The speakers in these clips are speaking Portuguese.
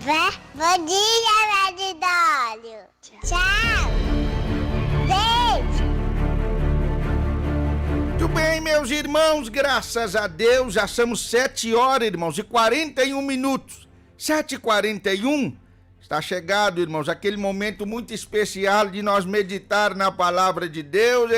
Bom dia, Medidólio. Tchau. Beijo. Muito bem, meus irmãos, graças a Deus, já são 7 horas, irmãos, e 41 minutos. 7h41, está chegado, irmãos, aquele momento muito especial de nós meditar na palavra de Deus.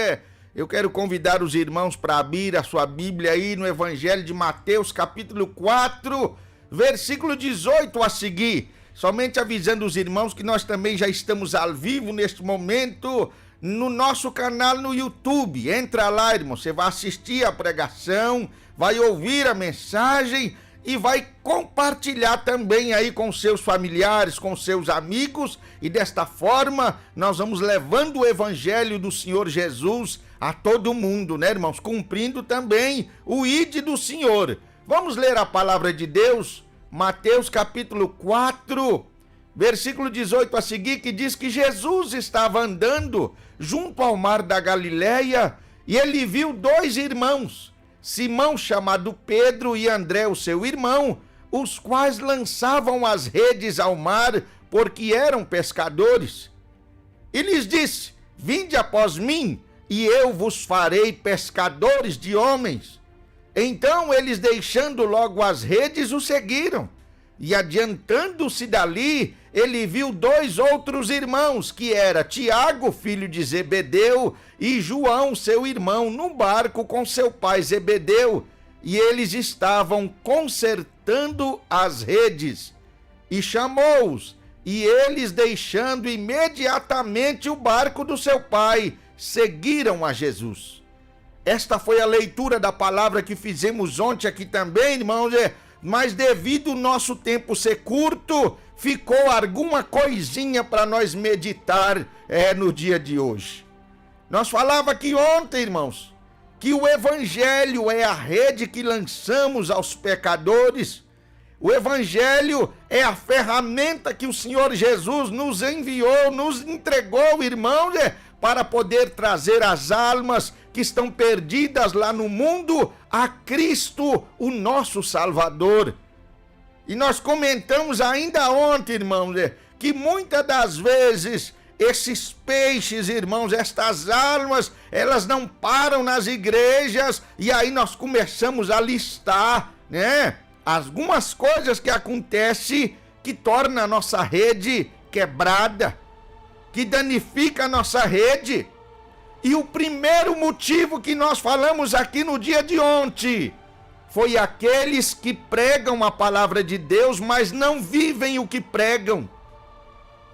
Eu quero convidar os irmãos para abrir a sua Bíblia aí no Evangelho de Mateus, capítulo 4, versículo 18 a seguir. Somente avisando os irmãos que nós também já estamos ao vivo neste momento no nosso canal no YouTube. Entra lá, irmão, você vai assistir a pregação, vai ouvir a mensagem e vai compartilhar também aí com seus familiares, com seus amigos, e desta forma nós vamos levando o evangelho do Senhor Jesus a todo mundo, né, irmãos? Cumprindo também o ide do Senhor. Vamos ler a palavra de Deus, Mateus capítulo 4, versículo 18 a seguir, que diz que Jesus estava andando junto ao mar da Galileia e ele viu 2 irmãos, Simão, chamado Pedro, e André, o seu irmão, os quais lançavam as redes ao mar, porque eram pescadores. E lhes disse: vinde após mim, e eu vos farei pescadores de homens. Então eles, deixando logo as redes, o seguiram. E adiantando-se dali, ele viu 2 outros irmãos, que era Tiago, filho de Zebedeu, e João, seu irmão, no barco com seu pai Zebedeu, e eles estavam consertando as redes. E chamou-os, e eles, deixando imediatamente o barco do seu pai, seguiram a Jesus. Esta foi a leitura da palavra que fizemos ontem aqui também, irmãos, mas devido ao nosso tempo ser curto, ficou alguma coisinha para nós meditar no dia de hoje. Nós falava aqui ontem, irmãos, que o evangelho é a rede que lançamos aos pecadores. O evangelho é a ferramenta que o Senhor Jesus nos enviou, nos entregou, irmãos, para poder trazer as almas que estão perdidas lá no mundo a Cristo, o nosso Salvador. E nós comentamos ainda ontem, irmãos, que muitas das vezes esses peixes, irmãos, estas almas, elas não param nas igrejas, e aí nós começamos a listar, né, algumas coisas que acontecem que torna a nossa rede quebrada, que danifica a nossa rede. E o primeiro motivo que nós falamos aqui no dia de ontem foi aqueles que pregam a palavra de Deus, mas não vivem o que pregam,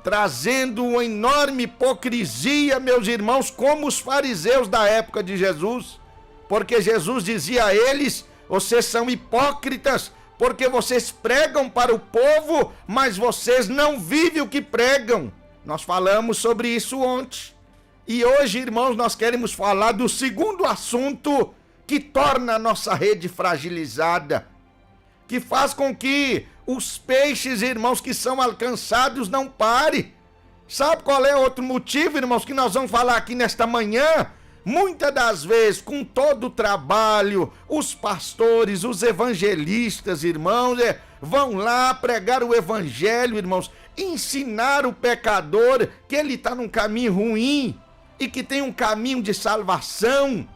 trazendo uma enorme hipocrisia, meus irmãos, como os fariseus da época de Jesus, porque Jesus dizia a eles: vocês são hipócritas, porque vocês pregam para o povo, mas vocês não vivem o que pregam. Nós falamos sobre isso ontem. E hoje, irmãos, nós queremos falar do segundo assunto que torna a nossa rede fragilizada, que faz com que os peixes, irmãos, que são alcançados não parem. Sabe qual é outro motivo, irmãos, que nós vamos falar aqui nesta manhã? Muitas das vezes, com todo o trabalho, os pastores, os evangelistas, irmãos, vão lá pregar o evangelho, irmãos, ensinar o pecador que ele está num caminho ruim e que tem um caminho de salvação.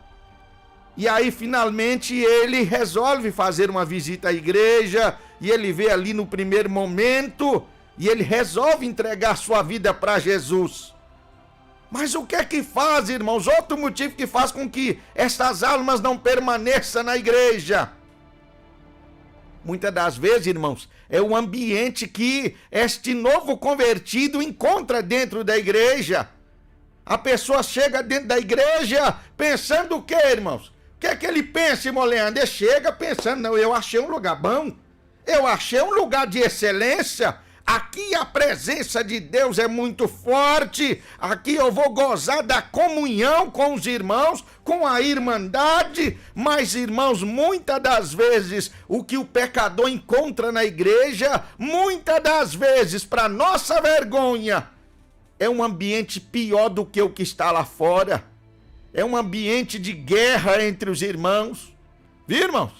E aí, finalmente, ele resolve fazer uma visita à igreja, e ele vê ali no primeiro momento, e ele resolve entregar sua vida para Jesus. Mas o que é que faz, irmãos? Outro motivo que faz com que essas almas não permaneçam na igreja. Muitas das vezes, irmãos, é o ambiente que este novo convertido encontra dentro da igreja. A pessoa chega dentro da igreja pensando o quê, irmãos? O que é que ele pensa, irmão Leandro? Ele chega pensando: não, eu achei um lugar bom, eu achei um lugar de excelência, aqui a presença de Deus é muito forte, aqui eu vou gozar da comunhão com os irmãos, com a irmandade. Mas, irmãos, muitas das vezes o que o pecador encontra na igreja, muitas das vezes, para nossa vergonha, é um ambiente pior do que o que está lá fora. É um ambiente de guerra entre os irmãos. Viu, irmãos?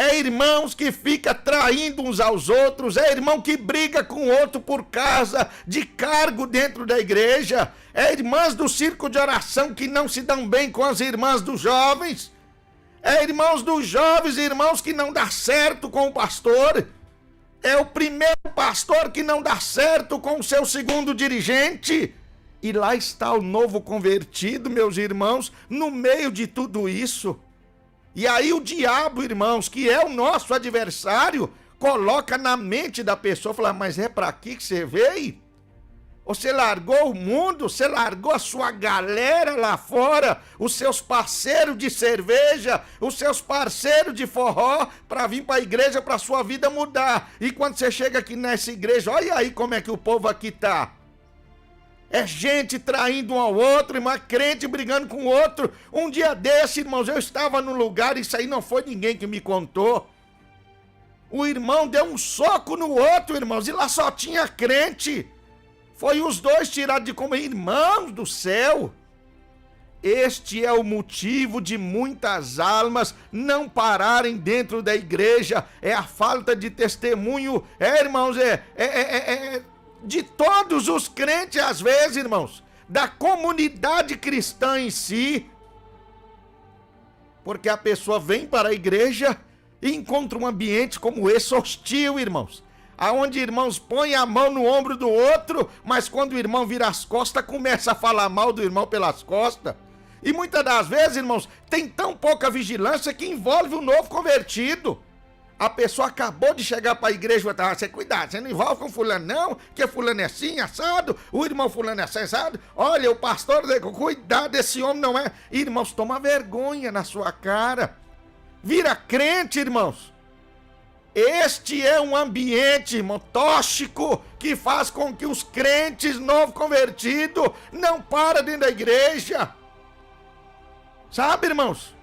É irmãos que fica traindo uns aos outros, é irmão que briga com o outro por causa de cargo dentro da igreja, é irmãs do círculo de oração que não se dão bem com as irmãs dos jovens, é irmãos dos jovens, irmãos que não dá certo com o pastor, é o primeiro pastor que não dá certo com o seu segundo dirigente, e lá está o novo convertido, meus irmãos, no meio de tudo isso. E aí o diabo, irmãos, que é o nosso adversário, coloca na mente da pessoa, fala, mas é para aqui que você veio? Você largou o mundo, você largou a sua galera lá fora, os seus parceiros de cerveja, os seus parceiros de forró, para vir para a igreja, para a sua vida mudar. E quando você chega aqui nessa igreja, olha aí como é que o povo aqui tá. É gente traindo um ao outro, irmão, crente brigando com o outro. Um dia desse, irmãos, eu estava num lugar, isso aí não foi ninguém que me contou. O irmão deu um soco no outro, irmãos, e lá só tinha crente. Foi os dois tirados de como irmãos do céu. Este é o motivo de muitas almas não pararem dentro da igreja. É a falta de testemunho, irmãos, de todos os crentes, às vezes, irmãos, da comunidade cristã em si, porque a pessoa vem para a igreja e encontra um ambiente como esse hostil, irmãos, aonde irmãos põem a mão no ombro do outro, mas quando o irmão vira as costas, começa a falar mal do irmão pelas costas, e muitas das vezes, irmãos, tem tão pouca vigilância que envolve o novo convertido. A pessoa acabou de chegar para a igreja e vai você cuidado, você não envolve com fulano não, que fulano é assim, assado, o irmão fulano é assim, assado, olha, o pastor, cuidado, esse homem não é... Irmãos, toma vergonha na sua cara, vira crente, irmãos. Este é um ambiente, irmão, tóxico, que faz com que os crentes novo convertidos não parem dentro da igreja. Sabe, irmãos?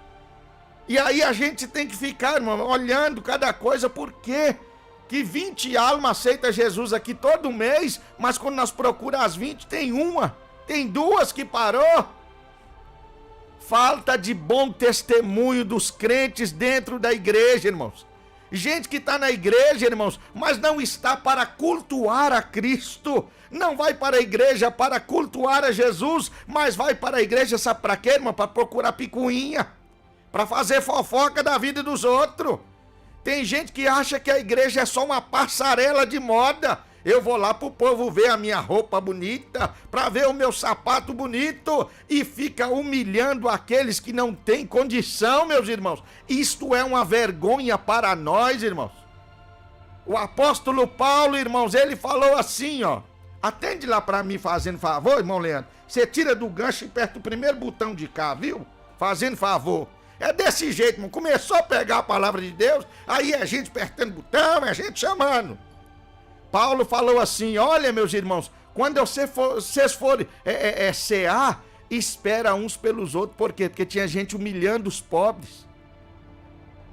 E aí a gente tem que ficar, irmão, olhando cada coisa, por quê? Que 20 almas aceitam Jesus aqui todo mês, mas quando nós procuramos as 20, tem duas que parou. Falta de bom testemunho dos crentes dentro da igreja, irmãos. Gente que está na igreja, irmãos, mas não está para cultuar a Cristo. Não vai para a igreja para cultuar a Jesus, mas vai para a igreja, sabe para quê, irmão? Para procurar picuinha. Para fazer fofoca da vida dos outros. Tem gente que acha que a igreja é só uma passarela de moda. Eu vou lá pro povo ver a minha roupa bonita, para ver o meu sapato bonito, e fica humilhando aqueles que não têm condição, meus irmãos. Isto é uma vergonha para nós, irmãos. O apóstolo Paulo, irmãos, ele falou assim, ó. Atende lá para mim, fazendo favor, irmão Leandro. Você tira do gancho e aperta o primeiro botão de cá, viu? Fazendo favor. É desse jeito, irmão. Começou a pegar a palavra de Deus, aí é gente apertando botão, é gente chamando. Paulo falou assim, olha, meus irmãos, quando vocês forem cear, espera uns pelos outros. Por quê? Porque tinha gente humilhando os pobres.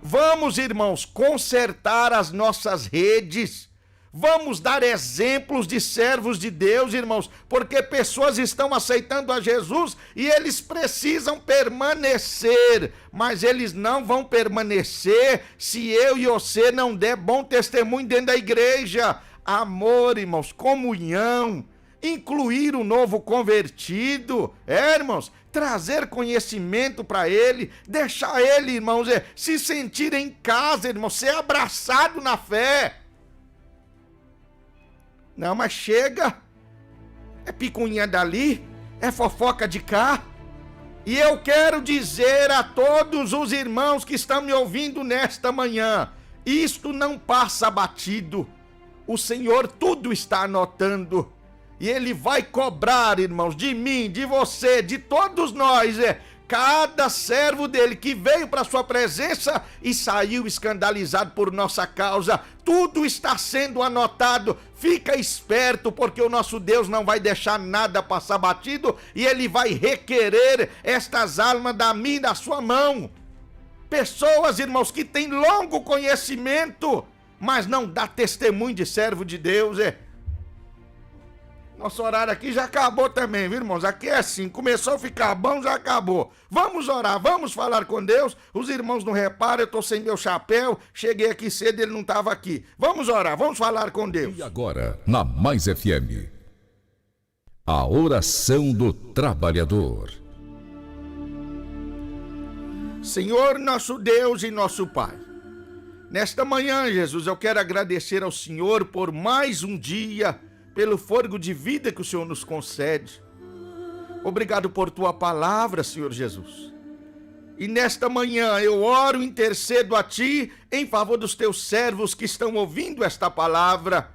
Vamos, irmãos, consertar as nossas redes. Vamos dar exemplos de servos de Deus, irmãos, porque pessoas estão aceitando a Jesus e eles precisam permanecer, mas eles não vão permanecer se eu e você não der bom testemunho dentro da igreja. Amor, irmãos, comunhão, incluir o novo convertido, irmãos, trazer conhecimento para ele, deixar ele, irmãos, se sentir em casa, irmãos, ser abraçado na fé. Não, mas chega, é picuinha dali, é fofoca de cá. E eu quero dizer a todos os irmãos que estão me ouvindo nesta manhã, isto não passa batido. O Senhor tudo está anotando. E Ele vai cobrar, irmãos, de mim, de você, de todos nós, cada servo dele que veio para sua presença e saiu escandalizado por nossa causa. Tudo está sendo anotado. Fica esperto, porque o nosso Deus não vai deixar nada passar batido e Ele vai requerer estas almas da minha e da sua mão. Pessoas, irmãos, que têm longo conhecimento, mas não dá testemunho de servo de Deus, Nosso horário aqui já acabou também, viu, irmãos? Aqui é assim, começou a ficar bom, já acabou. Vamos orar, vamos falar com Deus. Os irmãos não reparam, eu tô sem meu chapéu, cheguei aqui cedo, ele não estava aqui. Vamos orar, vamos falar com Deus. E agora, na Mais FM, a oração do trabalhador. Senhor, nosso Deus e nosso Pai, nesta manhã, Jesus, eu quero agradecer ao Senhor por mais um dia, pelo fôlego de vida que o Senhor nos concede. Obrigado por tua palavra, Senhor Jesus. E nesta manhã eu oro e intercedo a ti em favor dos teus servos que estão ouvindo esta palavra.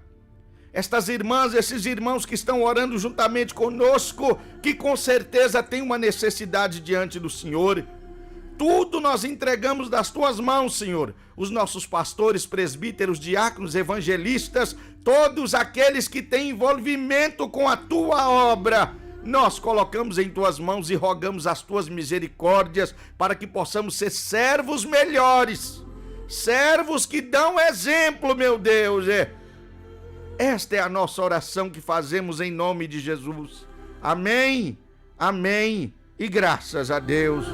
Estas irmãs, esses irmãos que estão orando juntamente conosco, que com certeza têm uma necessidade diante do Senhor. Tudo nós entregamos das tuas mãos, Senhor. Os nossos pastores, presbíteros, diáconos, evangelistas, todos aqueles que têm envolvimento com a tua obra, nós colocamos em tuas mãos e rogamos as tuas misericórdias para que possamos ser servos melhores, servos que dão exemplo, meu Deus. Esta é a nossa oração que fazemos em nome de Jesus. Amém, amém e graças a Deus.